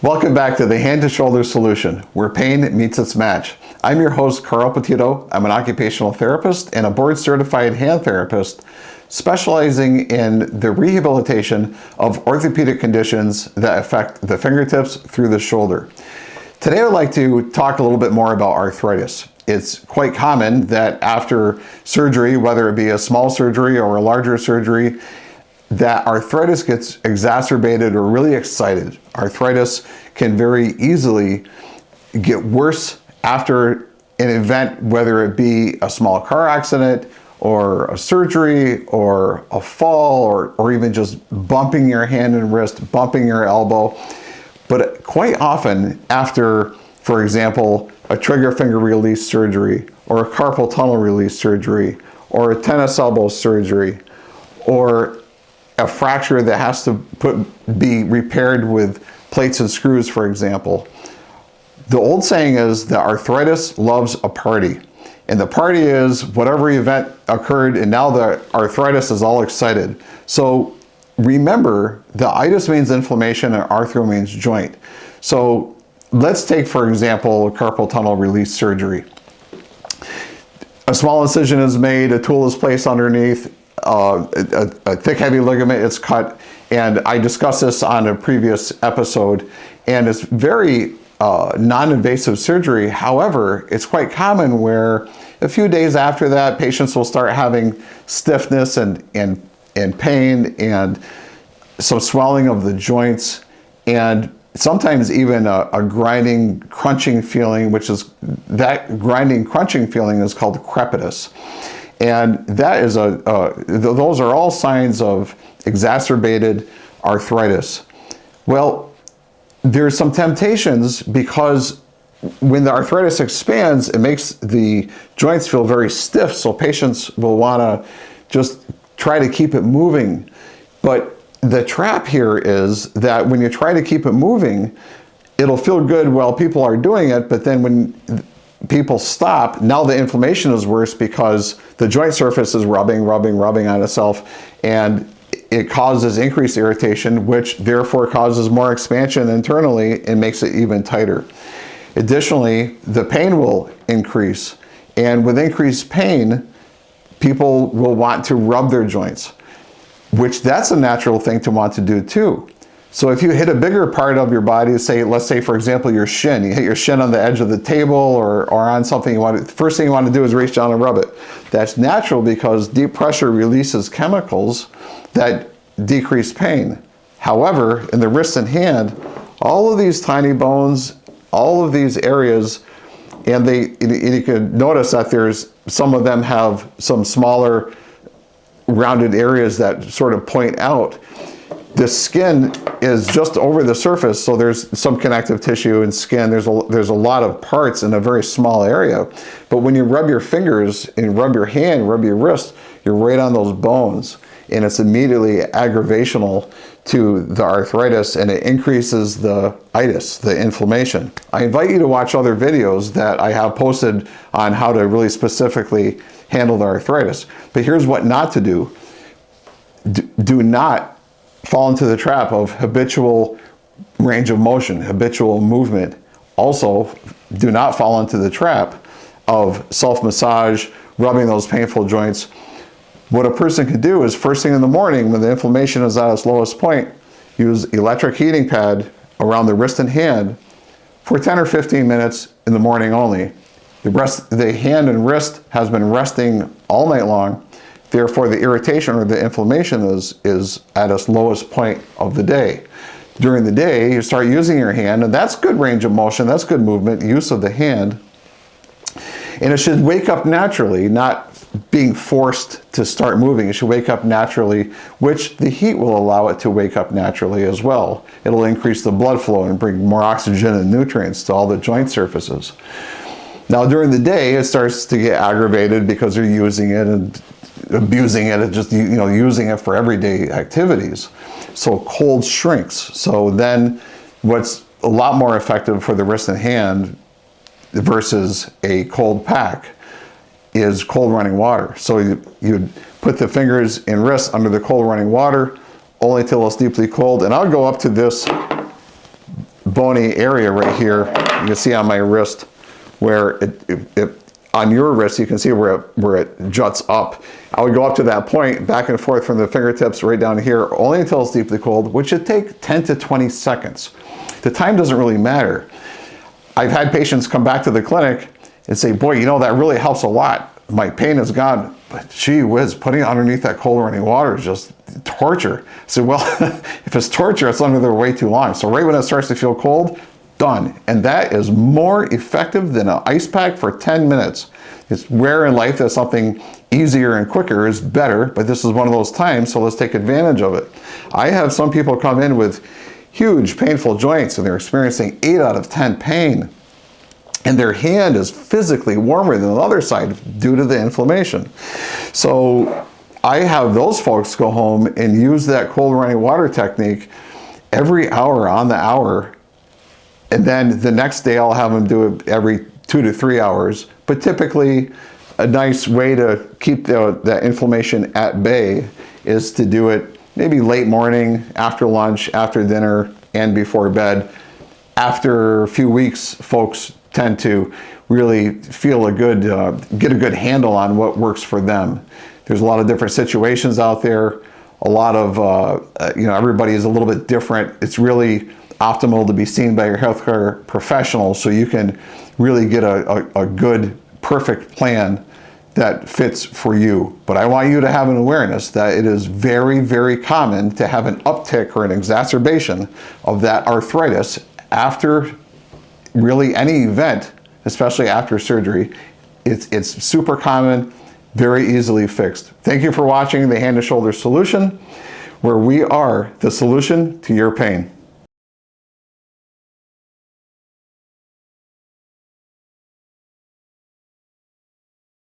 Welcome back to the Hand to Shoulder Solution, where pain meets its match. I'm your host, Carl Petitto. I'm an occupational therapist and a board-certified hand therapist specializing in the rehabilitation of orthopedic conditions that affect the fingertips through the shoulder. Today I'd like to talk a little bit more about arthritis. It's quite common that after surgery, whether it be a small surgery or a larger surgery, that arthritis gets exacerbated or really excited. Arthritis can very easily get worse after an event, whether it be a small car accident or a surgery or a fall or even just bumping your hand and wrist, bumping your elbow. But quite often after, for example, a trigger finger release surgery or a carpal tunnel release surgery or a tennis elbow surgery or a fracture that has to be repaired with plates and screws, for example. The old saying is that arthritis loves a party. And the party is whatever event occurred, and now the arthritis is all excited. So remember, the itis means inflammation and arthro means joint. So let's take, for example, carpal tunnel release surgery. A small incision is made, a tool is placed underneath, a thick, heavy ligament is cut, and I discussed this on a previous episode, and it's very non-invasive surgery. However, it's quite common where a few days after that, patients will start having stiffness and pain and some swelling of the joints, and sometimes even a grinding, crunching feeling, that grinding, crunching feeling is called crepitus. And that is those are all signs of exacerbated arthritis. Well, there's some temptations because when the arthritis expands, it makes the joints feel very stiff, so patients will want to just try to keep it moving. But the trap here is that when you try to keep it moving, it'll feel good while people are doing it, but then when people stop, now the inflammation is worse because the joint surface is rubbing on itself, and it causes increased irritation, which therefore causes more expansion internally and makes it even tighter. Additionally, the pain will increase, and with increased pain, people will want to rub their joints, which that's a natural thing to want to do too. So if you hit a bigger part of your body, let's say for example your shin, you hit your shin on the edge of the table or on something the first thing you want to do is reach down and rub it. That's natural because deep pressure releases chemicals that decrease pain. However, in the wrist and hand, all of these tiny bones, all of these areas, and you can notice that some of them have some smaller rounded areas that sort of point out. The skin is just over the surface, so there's some connective tissue and skin. There's a lot of parts in a very small area. But when you rub your fingers and rub your hand, rub your wrist, you're right on those bones. And it's immediately aggravational to the arthritis, and it increases the itis, the inflammation. I invite you to watch other videos that I have posted on how to really specifically handle the arthritis. But here's what not to do. Do not fall into the trap of habitual range of motion, habitual movement. Also, do not fall into the trap of self-massage, rubbing those painful joints. What a person can do is first thing in the morning when the inflammation is at its lowest point, use electric heating pad around the wrist and hand for 10 or 15 minutes in the morning only. The hand and wrist has been resting all night long. Therefore, the irritation or the inflammation is at its lowest point of the day. During the day, you start using your hand, and that's good range of motion, that's good movement, use of the hand. And it should wake up naturally, not being forced to start moving. It should wake up naturally, which the heat will allow it to wake up naturally as well. It'll increase the blood flow and bring more oxygen and nutrients to all the joint surfaces. Now, during the day, it starts to get aggravated because you're using it and abusing it and just using it for everyday activities. So cold shrinks. So then what's a lot more effective for the wrist and hand versus a cold pack is cold running water. So you put the fingers and wrists under the cold running water only till it's deeply cold, and I'll go up to this bony area right here. You can see on my wrist where on your wrist, you can see where it juts up. I would go up to that point, back and forth from the fingertips right down here, only until it's deeply cold, which should take 10 to 20 seconds. The time doesn't really matter. I've had patients come back to the clinic and say, boy, you know, that really helps a lot. My pain is gone, but gee whiz, putting it underneath that cold running water is just torture. I said, well, if it's torture, it's under there way too long. So right when it starts to feel cold, done. And that is more effective than an ice pack for 10 minutes. It's rare in life that something easier and quicker is better, but this is one of those times, so let's take advantage of it. I have some people come in with huge painful joints and they're experiencing 8 out of 10 pain. And their hand is physically warmer than the other side due to the inflammation. So I have those folks go home and use that cold running water technique every hour on the hour. And then the next day I'll have them do it every 2 to 3 hours. But typically a nice way to keep that inflammation at bay is to do it maybe late morning, after lunch, after dinner, and before bed. After a few weeks, folks tend to really feel get a good handle on what works for them. There's a lot of different situations out there. A lot of, everybody is a little bit different. It's really optimal to be seen by your healthcare professional so you can really get a good, perfect plan that fits for you. But I want you to have an awareness that it is very, very common to have an uptick or an exacerbation of that arthritis after really any event, especially after surgery. It's super common, very easily fixed. Thank you for watching the Hand and Shoulder Solution, where we are the solution to your pain.